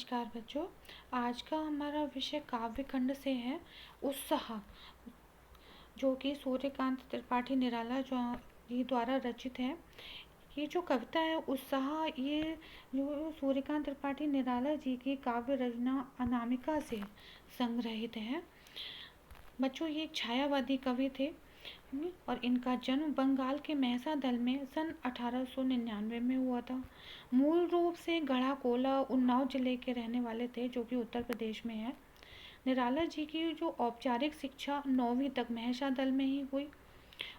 नमस्कार बच्चों। आज का हमारा विषय काव्य खंड से है उत्साह, जो कि सूर्यकांत त्रिपाठी निराला जो जी द्वारा रचित है। ये जो कविता है उत्साह, ये जो सूर्यकांत त्रिपाठी निराला जी की काव्य रचना अनामिका से संग्रहित है। बच्चों, ये एक छायावादी कवि थे और इनका जन्म बंगाल के मेहसा दल में सन 1899 में हुआ था। मूल रूप से गढ़ा कोला उन्नाव जिले के रहने वाले थे, जो कि उत्तर प्रदेश में है। निराला जी की जो औपचारिक शिक्षा 9वीं तक मेहसा दल में ही हुई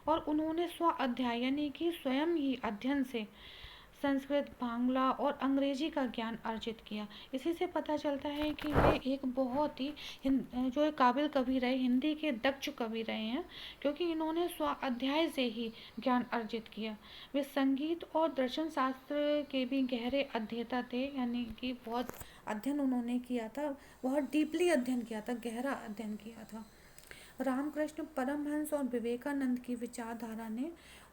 और उन्होंने स्व अध्ययन यानी कि स्वयं ही अध्ययन से संस्कृत, बांग्ला और अंग्रेजी का ज्ञान अर्जित किया। इसी से पता चलता है कि वे एक बहुत ही जो एक काबिल कवि रहे, हिंदी के दक्ष कवि रहे हैं, क्योंकि इन्होंने स्व अध्याय से ही ज्ञान अर्जित किया। वे संगीत और दर्शन शास्त्र के भी गहरे अध्येता थे, यानी कि बहुत अध्ययन उन्होंने किया था, बहुत डीपली अध्ययन किया था, गहरा अध्ययन किया था। रामकृष्ण परमहंस और विवेकानंद की विचारधारा ने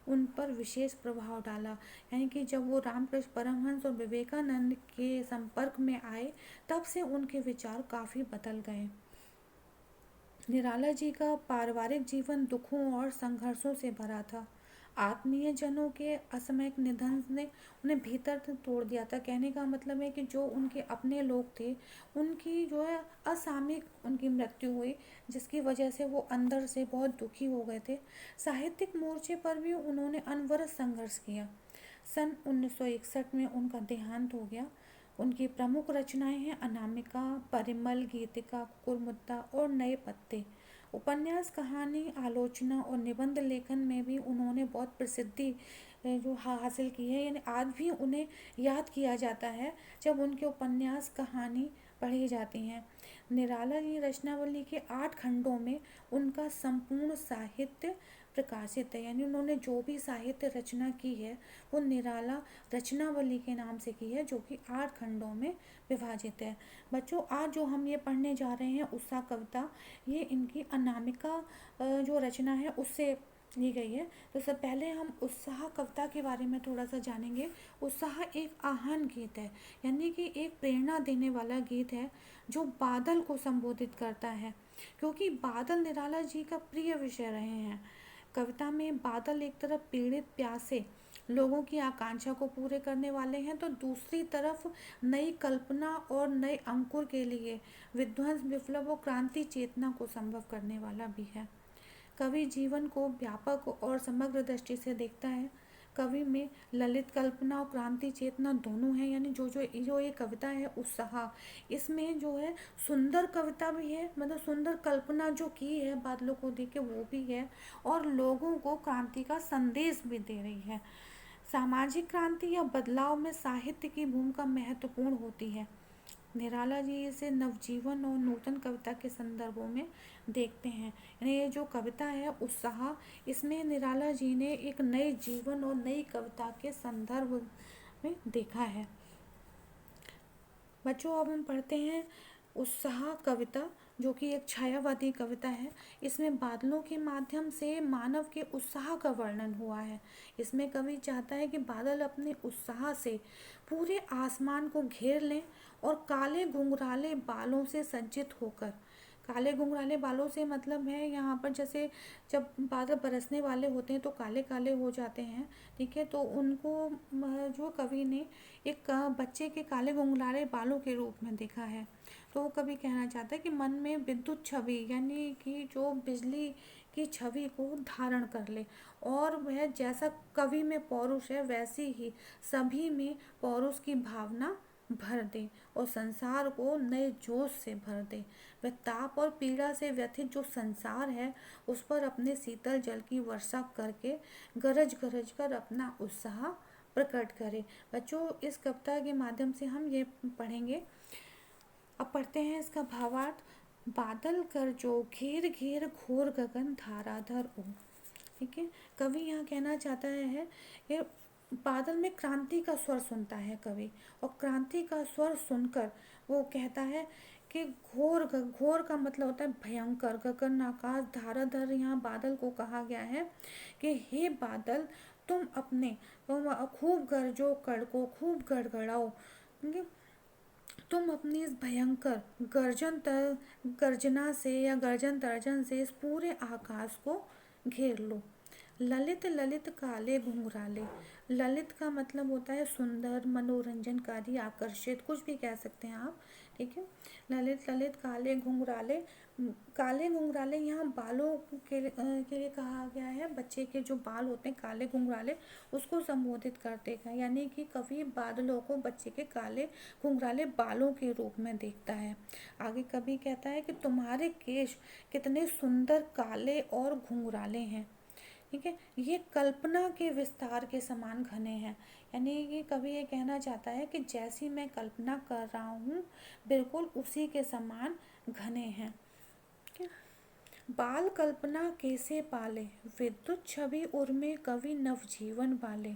उन पर विशेष प्रभाव डाला, यानी कि जब वो रामकृष्ण परमहंस और विवेकानंद के संपर्क में आए, तब से उनके विचार काफ़ी बदल गए। निराला जी का पारिवारिक जीवन दुखों और संघर्षों से भरा था। आत्मीय जनों के असामयिक निधन ने उन्हें भीतर से तोड़ दिया था। कहने का मतलब है कि जो उनके अपने लोग थे, उनकी जो है असामयिक उनकी मृत्यु हुई, जिसकी वजह से वो अंदर से बहुत दुखी हो गए थे। साहित्यिक मोर्चे पर भी उन्होंने अनवरत संघर्ष किया। सन 1961 में उनका देहांत हो गया। उनकी प्रमुख रचनाएं हैं अनामिका, परिमल, गीतिका, कुकुरमुत्ता और नए पत्ते। उपन्यास, कहानी, आलोचना और निबंध लेखन में भी उन्होंने बहुत प्रसिद्धि जो हासिल की है, यानी आज भी उन्हें याद किया जाता है जब उनके उपन्यास, कहानी पढ़ी जाती हैं। निराला की रचनावली के 8 खंडों में उनका संपूर्ण साहित्य प्रकाशित है, यानी उन्होंने जो भी साहित्य रचना की है वो निराला रचनावली के नाम से की है, जो कि 8 खंडों में विभाजित है। बच्चों, आज जो हम ये पढ़ने जा रहे हैं उत्साह कविता, ये इनकी अनामिका जो रचना है उससे ली गई है। तो सबसे पहले हम उत्साह कविता के बारे में थोड़ा सा जानेंगे। उत्साह एक आह्वान गीत है, यानी कि एक प्रेरणा देने वाला गीत है जो बादल को संबोधित करता है, क्योंकि बादल निराला जी का प्रिय विषय रहे हैं। कविता में बादल एक तरफ पीड़ित प्यासे लोगों की आकांक्षा को पूरे करने वाले हैं, तो दूसरी तरफ नई कल्पना और नए अंकुर के लिए विध्वंस, विप्लव और क्रांति चेतना को संभव करने वाला भी है। कवि जीवन को व्यापक और समग्र दृष्टि से देखता है। कवि में ललित कल्पना और क्रांति चेतना दोनों हैं, यानी जो ये कविता है उत्साह, इसमें जो है सुंदर कविता भी है, मतलब सुंदर कल्पना जो की है बादलों को देख के वो भी है, और लोगों को क्रांति का संदेश भी दे रही है। सामाजिक क्रांति या बदलाव में साहित्य की भूमिका महत्वपूर्ण होती है। निराला जी इसे नवजीवन और नूतन कविता के संदर्भों में देखते हैं। यानी ये जो कविता है उत्साह, इसमें निराला जी ने एक नए जीवन और नई कविता के संदर्भ में देखा है। बच्चों, अब हम पढ़ते हैं उत्साह कविता, जो कि एक छायावादी कविता है। इसमें बादलों के माध्यम से मानव के उत्साह का वर्णन हुआ है। इसमें कवि चाहता है कि बादल अपने उत्साह से पूरे आसमान को घेर लें और काले घुंघराले बालों से सज्जित होकर, काले घुंघराले बालों से मतलब है यहाँ पर जैसे जब बादल बरसने वाले होते हैं तो काले काले हो जाते हैं, ठीक है। तो उनको जो कवि ने एक बच्चे के काले घुंघराले बालों के रूप में देखा है। तो वो कवि कहना चाहता है कि मन में विद्युत छवि, यानी कि जो बिजली की छवि को धारण कर ले, और वह जैसा कवि में पौरुष है वैसी ही सभी में पौरुष की भावना भर दे और संसार को नए जोश से भर दे। वह ताप और पीड़ा से व्यथित जो संसार है उस पर अपने शीतल जल की वर्षा करके गरज गरज कर अपना उत्साह प्रकट करे। बच्चों, इस कविता के माध्यम से हम ये पढ़ेंगे। अब पढ़ते हैं इसका भावार्थ। बादल कर जो घेर घेर घोर गगन धाराधर ओ, ठीक है। कवि यहाँ कहना चाहता है कि बादल में क्रांति का स्वर सुनता है कवि, और क्रांति का स्वर सुनकर वो कहता है कि घोर, घोर का मतलब होता है भयंकर, गगन आकाश धाराधर, यहाँ बादल को कहा गया है कि हे बादल, तुम खूब गरजो, कड़को खूब गड़गड़ाओ, तुम अपनी इस भयंकर गर्जना से या गर्जन तर्जन से इस पूरे आकाश को घेर लो। ललित ललित काले घुंघराले। ललित का मतलब होता है सुंदर, मनोरंजनकारी, आकर्षित, कुछ भी कह सकते हैं आप। ठीक है। ललित ललित काले घुंघराले। काले घुंघराले यहाँ बालों के लिए कहा गया है। बच्चे के जो बाल होते हैं काले घुंघराले, उसको संबोधित करते हैं, यानी कि कवि बादलों को बच्चे के काले घुंघराले बालों के रूप में देखता है। आगे कवि कहता है कि तुम्हारे केश कितने सुंदर काले और घुंघराले हैं। ठीक है। ये कल्पना के विस्तार के समान घने हैं, यानी कि कवि ये कहना चाहता है कि जैसी मैं कल्पना कर रहा हूँ बिल्कुल उसी के समान घने हैं। ठीक है। बाल कल्पना कैसे पाले, विद्युत छवि उर्मे कवि नवजीवन वाले।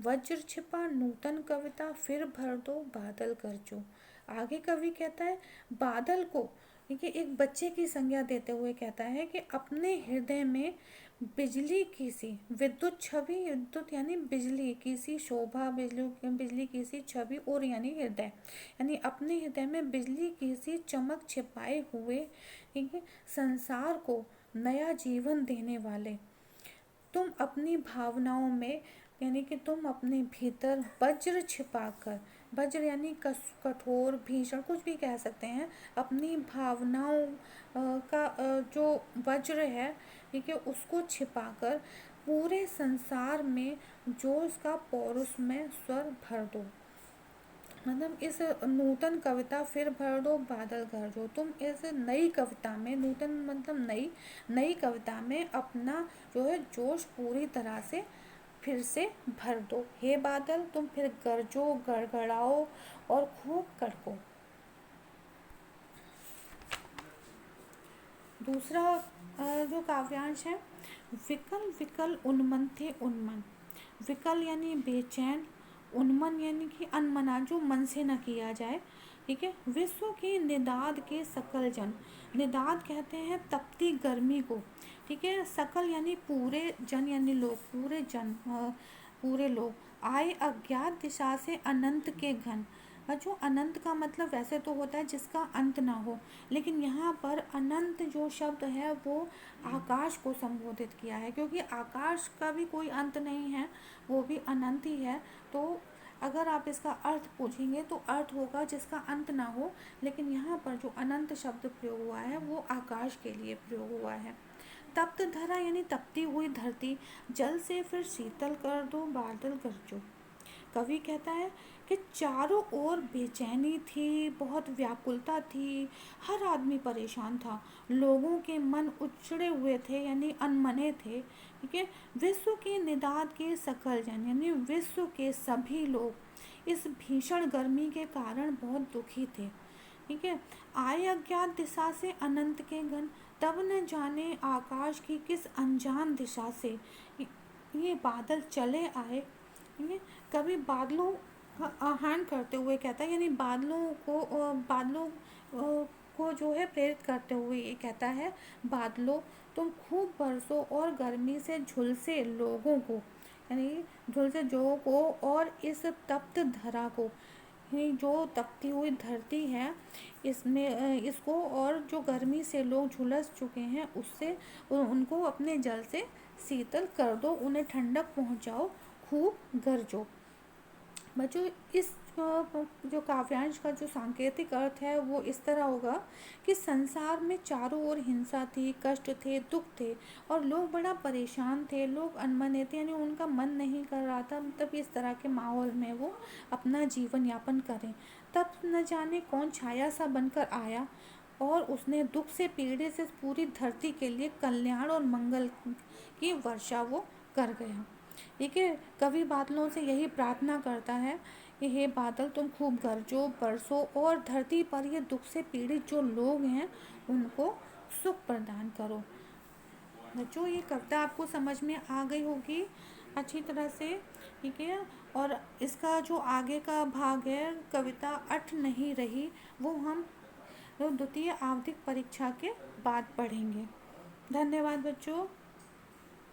वज्र छिपा नूतन कविता फिर भर दो बादल गरजो। आगे कवि कहता है बादल को, देखिए, एक बच्चे की संज्ञा देते हुए कहता है कि अपने हृदय में बिजली की सी विद्युत छवि, विद्युत यानी बिजली की सी शोभा, बिजली की सी छवि और यानी हृदय, यानी अपने हृदय में बिजली की सी चमक छिपाए हुए, ठीक है, संसार को नया जीवन देने वाले। तुम अपनी भावनाओं में, यानी कि तुम अपने भीतर वज्र छिपाकर, वज्र यानी कठोर, भीषण, कुछ भी कह सकते हैं, अपनी भावनाओं का जो वज्र है, ठीक है, उसको छिपाकर पूरे संसार में जोश का पौरुष में स्वर भर दो। मतलब इस नूतन कविता फिर भर दो बादल गरजो। तुम इस नई कविता में, नूतन मतलब नई, नई कविता में अपना जो है जोश पूरी तरह से फिर से भर दो। हे बादल तुम फिर गरजो, गड़गड़ाओ और खूब कड़को। दूसरा जो काव्यांश है, विकल विकल उन्मन थे उन्मन। विकल यानी बेचैन, उन्मन यानी कि अनमना, जो मन से न किया जाए। ठीक है। विश्व की निदाद के सकल जन। निदाद कहते हैं तपती गर्मी को। ठीक है। सकल यानी पूरे, जन यानी लोग, पूरे जन, पूरे लोग। आए अज्ञात दिशा से अनंत के घन। जो अनंत का मतलब वैसे तो होता है जिसका अंत ना हो, लेकिन यहाँ पर अनंत जो शब्द है वो आकाश को संबोधित किया है, क्योंकि आकाश का भी कोई अंत नहीं है, वो भी अनंत ही है। तो अगर आप इसका अर्थ पूछेंगे तो अर्थ होगा जिसका अंत ना हो, लेकिन यहाँ पर जो अनंत शब्द प्रयोग हुआ है वो आकाश के लिए प्रयोग हुआ है। तप्त धरा यानी तपती हुई धरती, जल से फिर शीतल कर दो बादल गरजो। कवि कहता है कि चारों ओर बेचैनी थी, बहुत व्याकुलता थी, हर आदमी परेशान था, लोगों के मन उचड़े हुए थे यानी अनमने थे। ठीक है। विश्व के निदाद के सकल जन यानी विश्व के सभी लोग इस भीषण गर्मी के कारण बहुत दुखी थे। ठीक है। आए अज्ञात दिशा से अनंत के घन, तब न जाने आकाश की किस अनजान दिशा से ये बादल चले आए। ठीक है। कभी बादलों का आह्वान करते हुए कहता है, यानी बादलों को जो है प्रेरित करते हुए ये कहता है, बादलों तुम खूब बरसो और गर्मी से झुलसे लोगों को, यानी झुलसे लोगों को और इस तप्त धरा को, ये जो तपती हुई धरती है इसमें इसको, और जो गर्मी से लोग झुलस चुके हैं उससे उनको अपने जल से शीतल कर दो, उन्हें ठंडक पहुंचाओ, खूब गरजो। बच्चों, इस जो काव्यांश का जो सांकेतिक अर्थ है वो इस तरह होगा कि संसार में चारों ओर हिंसा थी, कष्ट थे, दुख थे, और लोग बड़ा परेशान थे, लोग अनमने थे, यानी उनका मन नहीं कर रहा था, मतलब इस तरह के माहौल में वो अपना जीवन यापन करें। तब न जाने कौन छाया सा बनकर आया और उसने दुख से पीड़े से पूरी धरती के लिए कल्याण और मंगल की वर्षा वो कर गया। ठीक है। कवि बादलों से यही प्रार्थना करता है कि हे बादल तुम खूब गरजो, बरसो और धरती पर ये दुख से पीड़ित जो लोग हैं उनको सुख प्रदान करो। बच्चों, ये कविता आपको समझ में आ गई होगी अच्छी तरह से। ठीक है। और इसका जो आगे का भाग है, कविता अट नहीं रही, वो हम द्वितीय आवधिक परीक्षा के बाद पढ़ेंगे। धन्यवाद बच्चों।